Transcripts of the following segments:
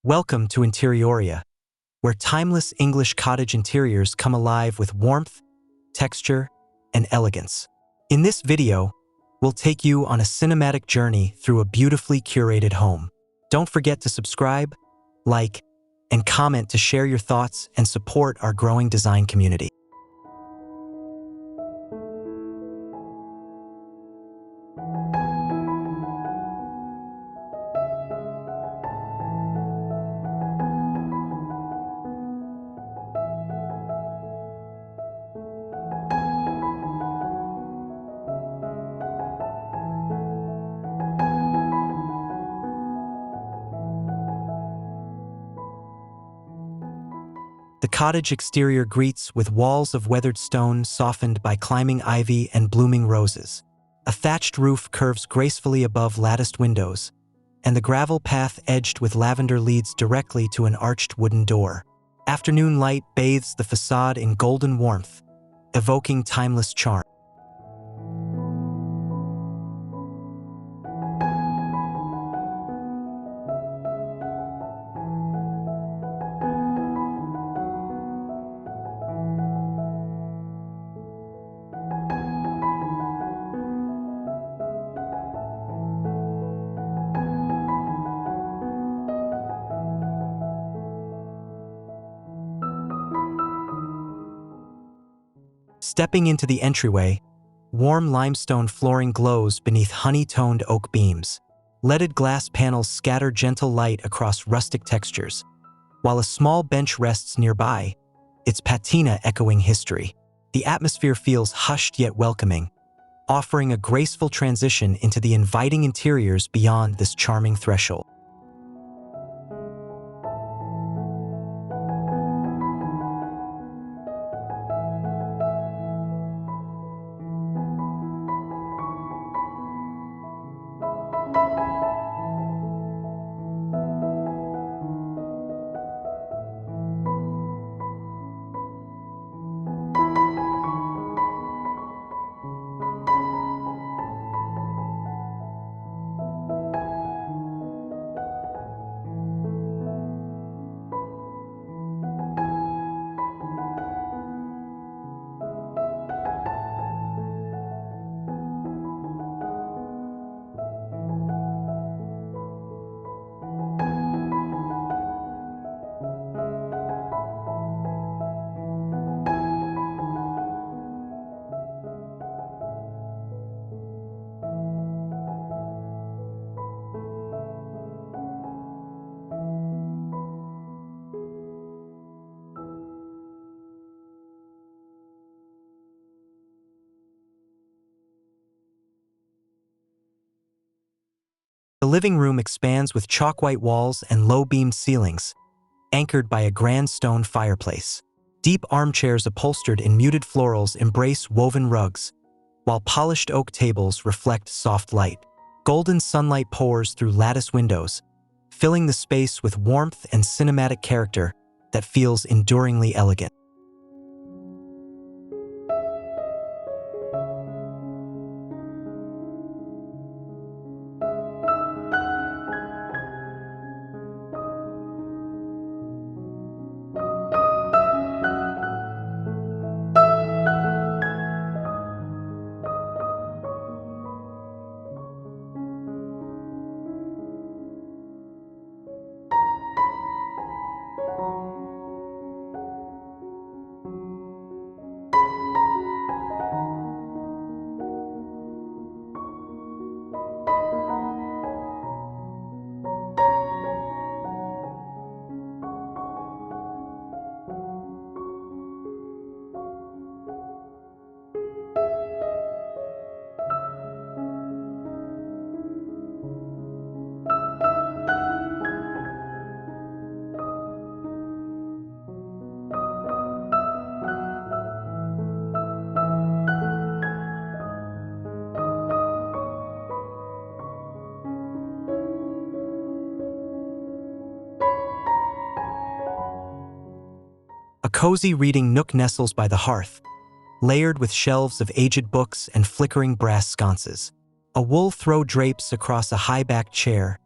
Welcome to Interioria, where timeless English cottage interiors come alive with warmth, texture, and elegance. In this video, we'll take you on a cinematic journey through a beautifully curated home. Don't forget to subscribe, like, and comment to share your thoughts and support our growing design community. The cottage exterior greets with walls of weathered stone softened by climbing ivy and blooming roses. A thatched roof curves gracefully above latticed windows, and the gravel path edged with lavender leads directly to an arched wooden door. Afternoon light bathes the facade in golden warmth, evoking timeless charm. Stepping into the entryway, warm limestone flooring glows beneath honey-toned oak beams. Leaded glass panels scatter gentle light across rustic textures, while a small bench rests nearby, its patina echoing history. The atmosphere feels hushed yet welcoming, offering a graceful transition into the inviting interiors beyond this charming threshold. The living room expands with chalk-white walls and low-beamed ceilings, anchored by a grand stone fireplace. Deep armchairs upholstered in muted florals embrace woven rugs, while polished oak tables reflect soft light. Golden sunlight pours through lattice windows, filling the space with warmth and cinematic character that feels enduringly elegant. A cozy reading nook nestles by the hearth, layered with shelves of aged books and flickering brass sconces. A wool throw drapes across a high-backed chair,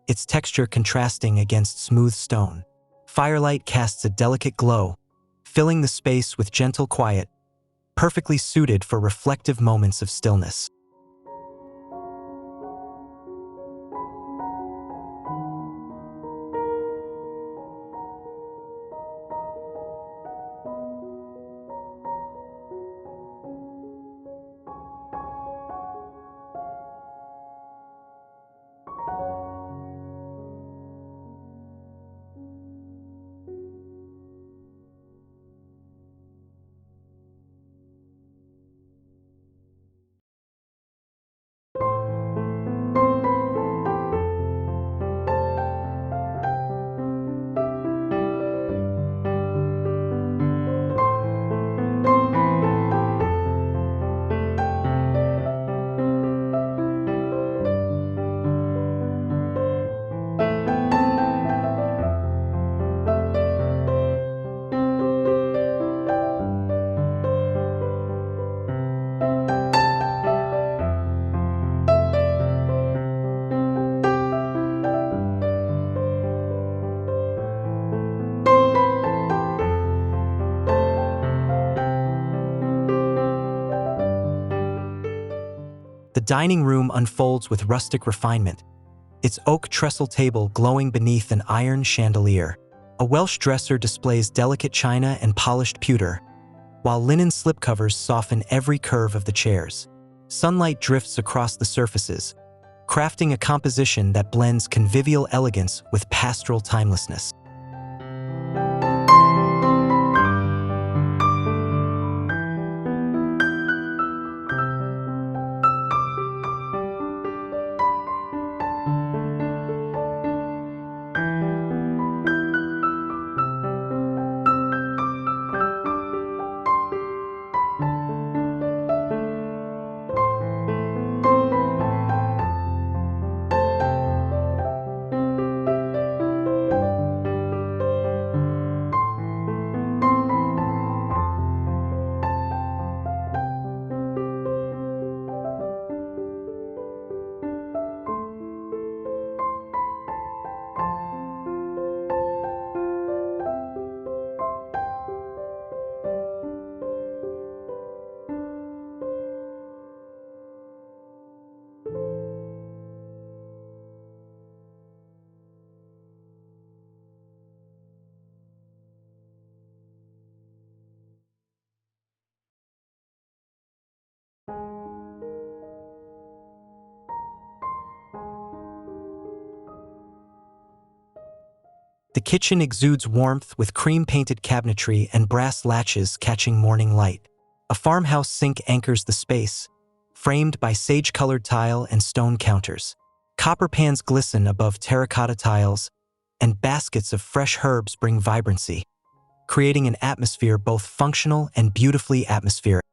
its texture contrasting against smooth stone. Firelight casts a delicate glow, filling the space with gentle quiet, perfectly suited for reflective moments of stillness. The dining room unfolds with rustic refinement, its oak trestle table glowing beneath an iron chandelier. A Welsh dresser displays delicate china and polished pewter, while linen slipcovers soften every curve of the chairs. Sunlight drifts across the surfaces, crafting a composition that blends convivial elegance with pastoral timelessness. The kitchen exudes warmth with cream-painted cabinetry and brass latches catching morning light. A farmhouse sink anchors the space, framed by sage-colored tile and stone counters. Copper pans glisten above terracotta tiles, and baskets of fresh herbs bring vibrancy, creating an atmosphere both functional and beautifully atmospheric.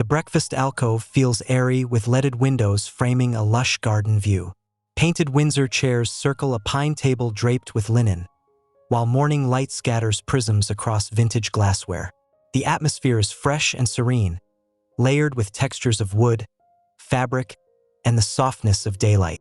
The breakfast alcove feels airy with leaded windows framing a lush garden view. Painted Windsor chairs circle a pine table draped with linen, while morning light scatters prisms across vintage glassware. The atmosphere is fresh and serene, layered with textures of wood, fabric, and the softness of daylight.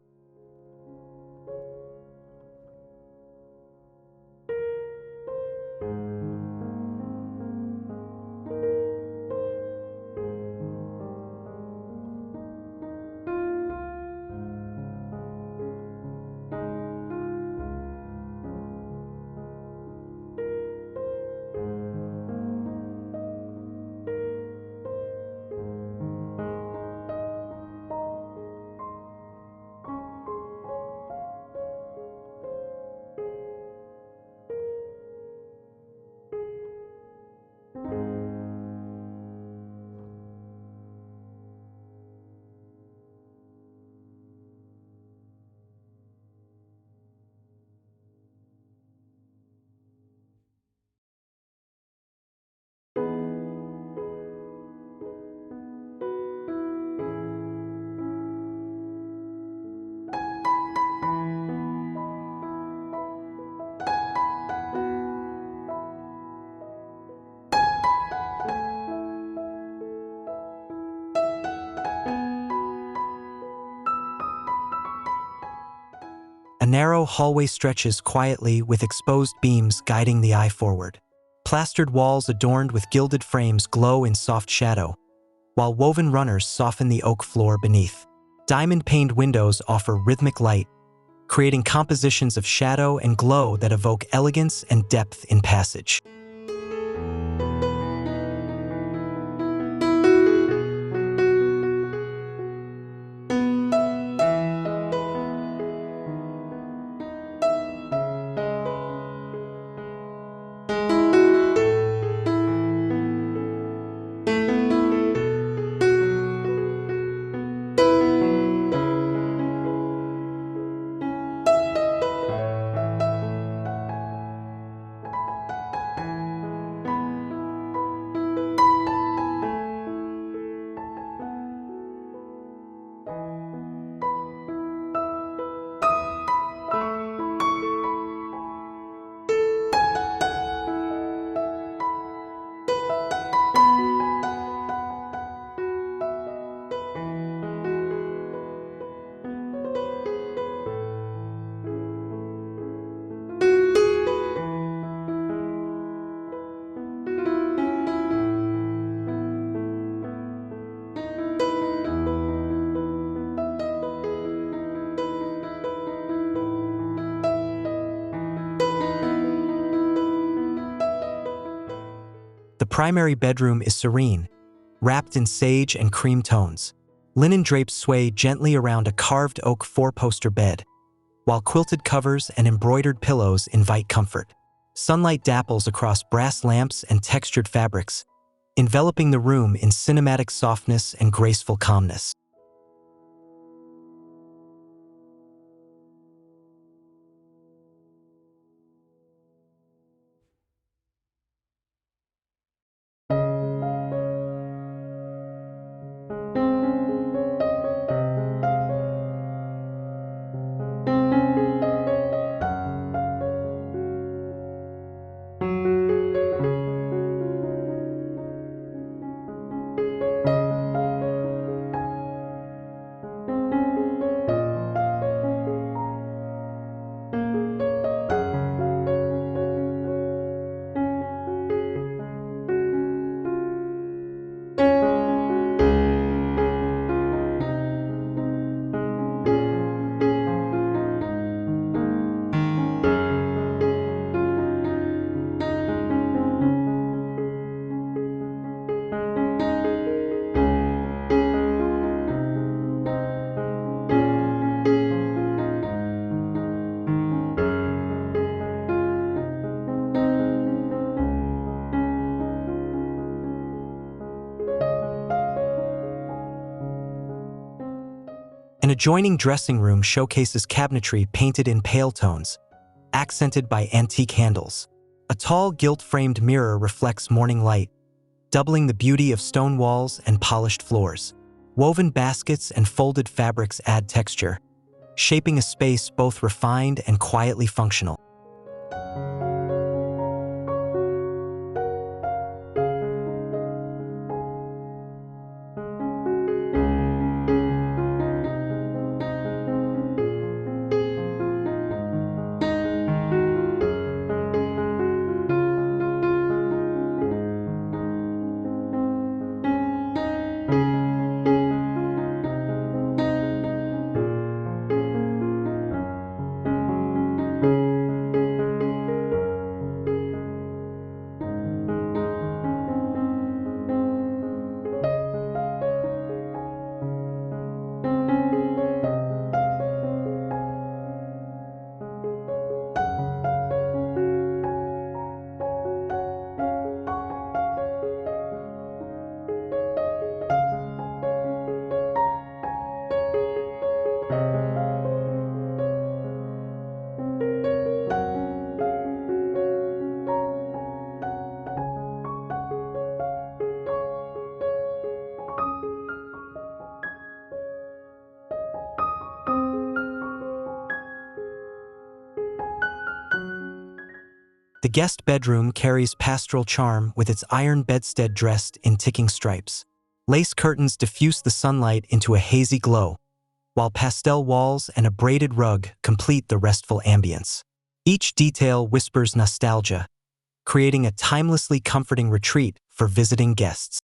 narrow hallway stretches quietly with exposed beams guiding the eye forward. Plastered walls adorned with gilded frames glow in soft shadow, while woven runners soften the oak floor beneath. Diamond-paned windows offer rhythmic light, creating compositions of shadow and glow that evoke elegance and depth in passage. The primary bedroom is serene, wrapped in sage and cream tones. Linen drapes sway gently around a carved oak four-poster bed, while quilted covers and embroidered pillows invite comfort. Sunlight dapples across brass lamps and textured fabrics, enveloping the room in cinematic softness and graceful calmness. An adjoining dressing room showcases cabinetry painted in pale tones, accented by antique handles. A tall, gilt-framed mirror reflects morning light, doubling the beauty of stone walls and polished floors. Woven baskets and folded fabrics add texture, shaping a space both refined and quietly functional. The guest bedroom carries pastoral charm with its iron bedstead dressed in ticking stripes. Lace curtains diffuse the sunlight into a hazy glow, while pastel walls and a braided rug complete the restful ambience. Each detail whispers nostalgia, creating a timelessly comforting retreat for visiting guests.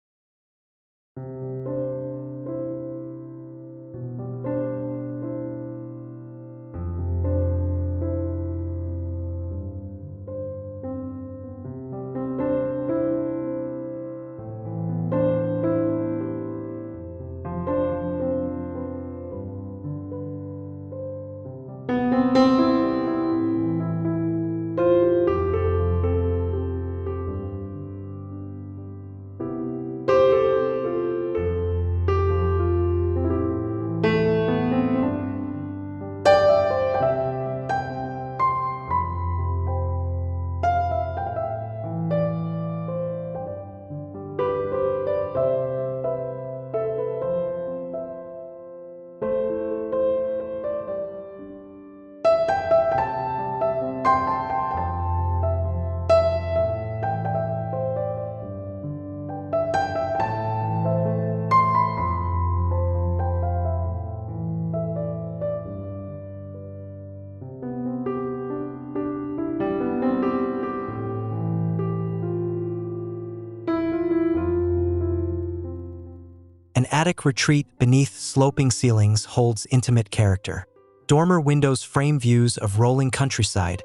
An attic retreat beneath sloping ceilings holds intimate character. Dormer windows frame views of rolling countryside,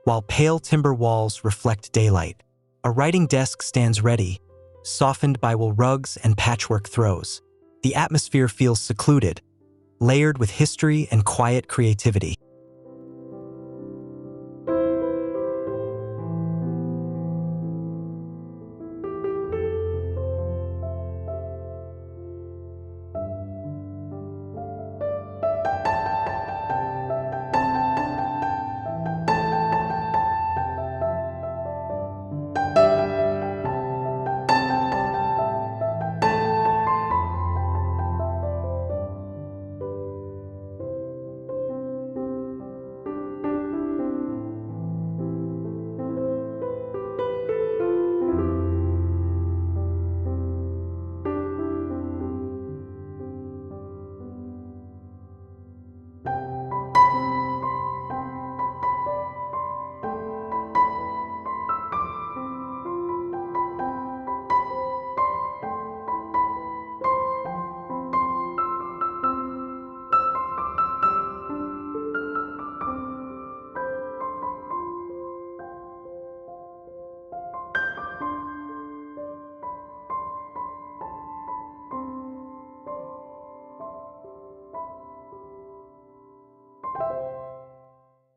while pale timber walls reflect daylight. A writing desk stands ready, softened by wool rugs and patchwork throws. The atmosphere feels secluded, layered with history and quiet creativity.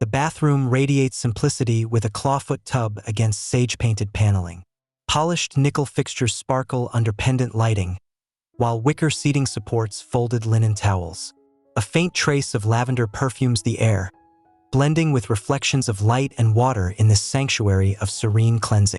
The bathroom radiates simplicity with a clawfoot tub against sage-painted paneling. Polished nickel fixtures sparkle under pendant lighting, while wicker seating supports folded linen towels. A faint trace of lavender perfumes the air, blending with reflections of light and water in this sanctuary of serene cleansing.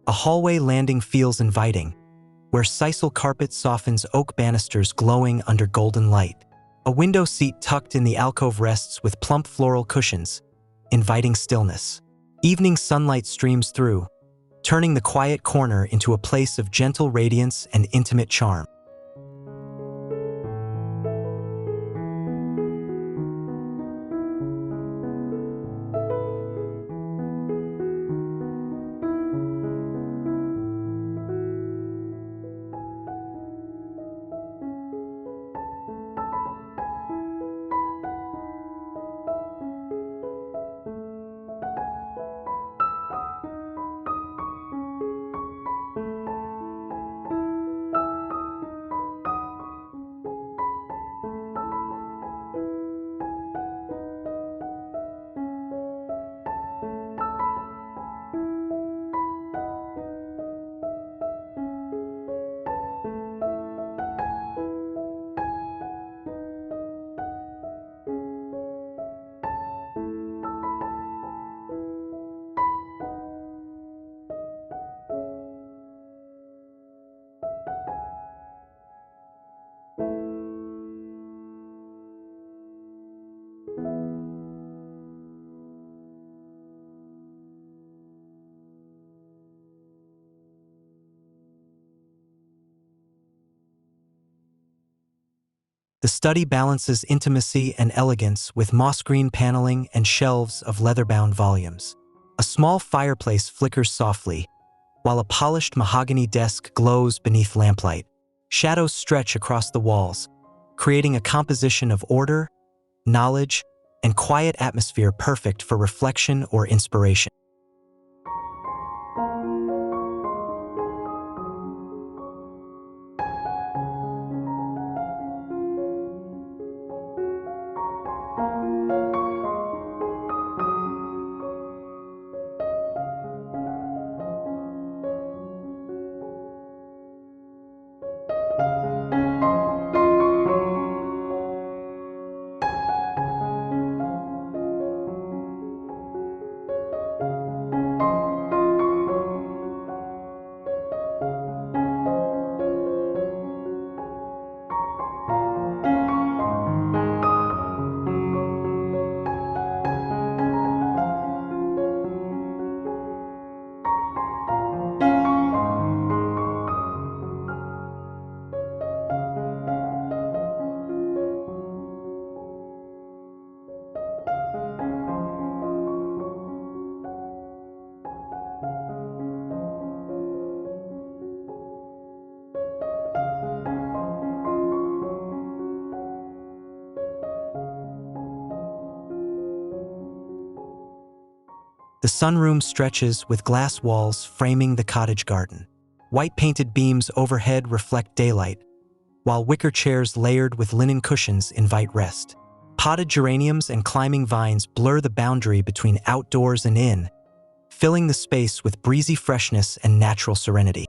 A hallway landing feels inviting, where sisal carpet softens oak banisters glowing under golden light. A window seat tucked in the alcove rests with plump floral cushions, inviting stillness. Evening sunlight streams through, turning the quiet corner into a place of gentle radiance and intimate charm. The study balances intimacy and elegance with moss green paneling and shelves of leather-bound volumes. A small fireplace flickers softly, while a polished mahogany desk glows beneath lamplight. Shadows stretch across the walls, creating a composition of order, knowledge, and quiet atmosphere perfect for reflection or inspiration. The sunroom stretches with glass walls framing the cottage garden. White painted beams overhead reflect daylight, while wicker chairs layered with linen cushions invite rest. Potted geraniums and climbing vines blur the boundary between outdoors and in, filling the space with breezy freshness and natural serenity.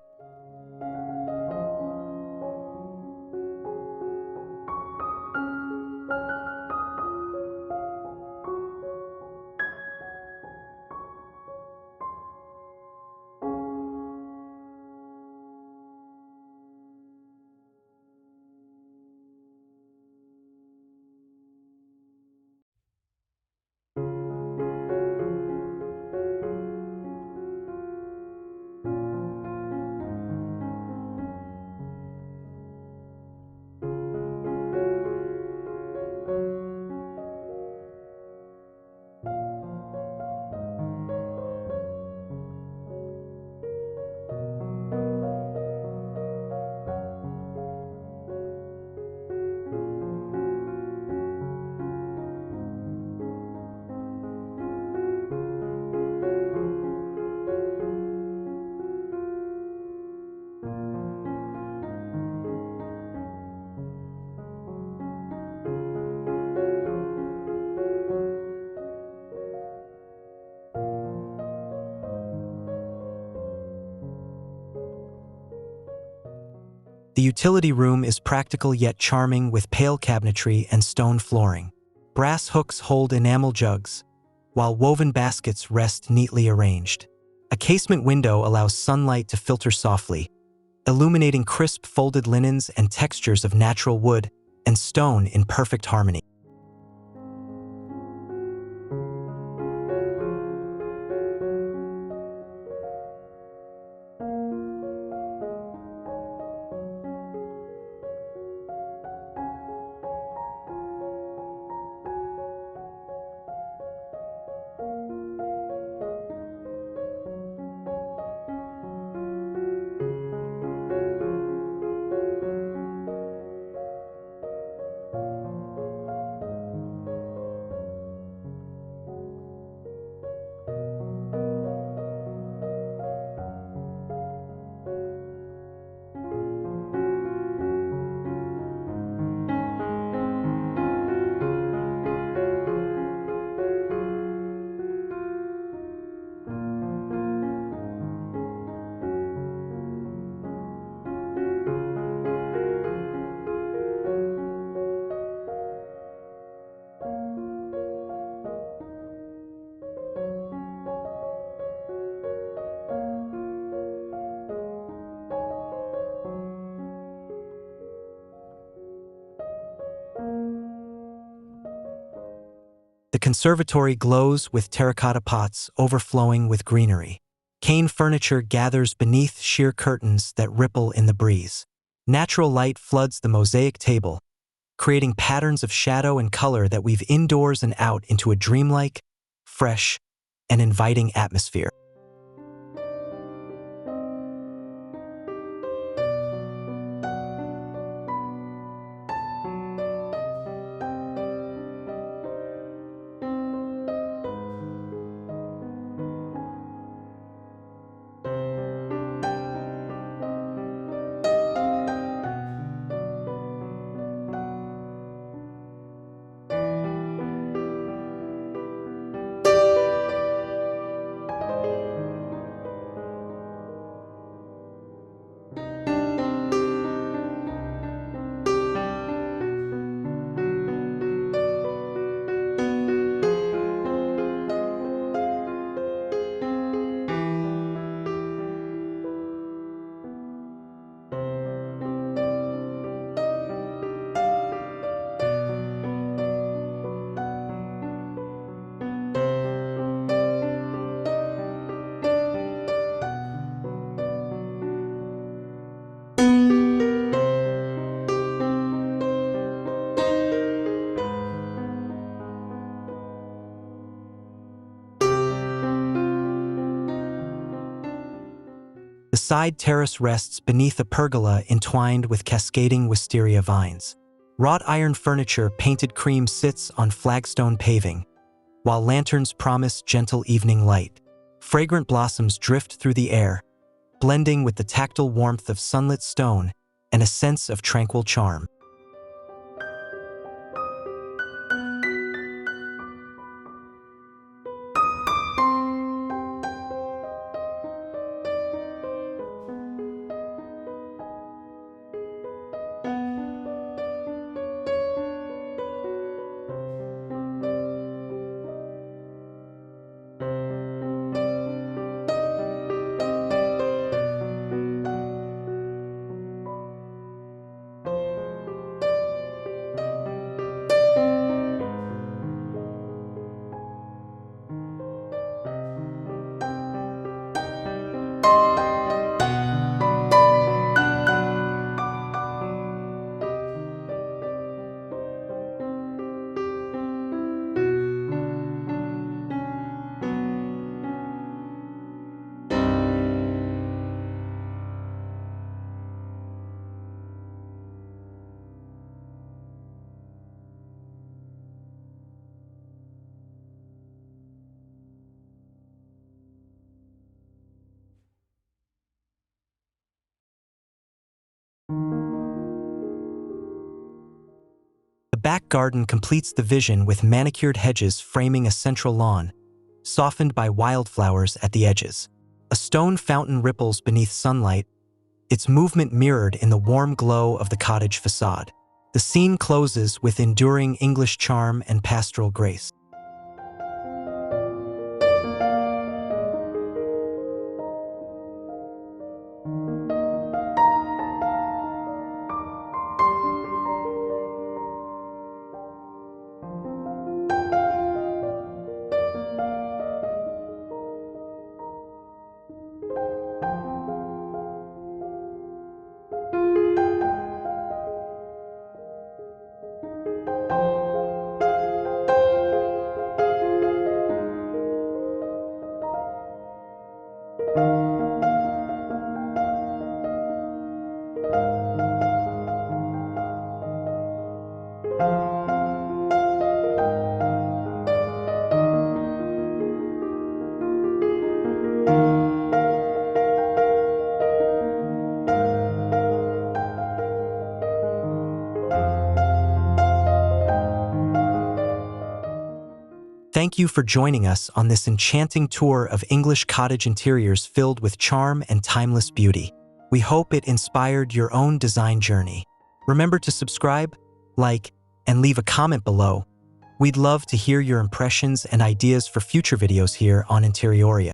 The utility room is practical yet charming with pale cabinetry and stone flooring. Brass hooks hold enamel jugs, while woven baskets rest neatly arranged. A casement window allows sunlight to filter softly, illuminating crisp folded linens and textures of natural wood and stone in perfect harmony. The conservatory glows with terracotta pots overflowing with greenery. Cane furniture gathers beneath sheer curtains that ripple in the breeze. Natural light floods the mosaic table, creating patterns of shadow and color that weave indoors and out into a dreamlike, fresh, and inviting atmosphere. The side terrace rests beneath a pergola entwined with cascading wisteria vines. Wrought iron furniture painted cream sits on flagstone paving, while lanterns promise gentle evening light. Fragrant blossoms drift through the air, blending with the tactile warmth of sunlit stone and a sense of tranquil charm. The back garden completes the vision with manicured hedges framing a central lawn, softened by wildflowers at the edges. A stone fountain ripples beneath sunlight, its movement mirrored in the warm glow of the cottage facade. The scene closes with enduring English charm and pastoral grace. Thank you for joining us on this enchanting tour of English cottage interiors filled with charm and timeless beauty. We hope it inspired your own design journey. Remember to subscribe, like, and leave a comment below. We'd love to hear your impressions and ideas for future videos here on Interioria.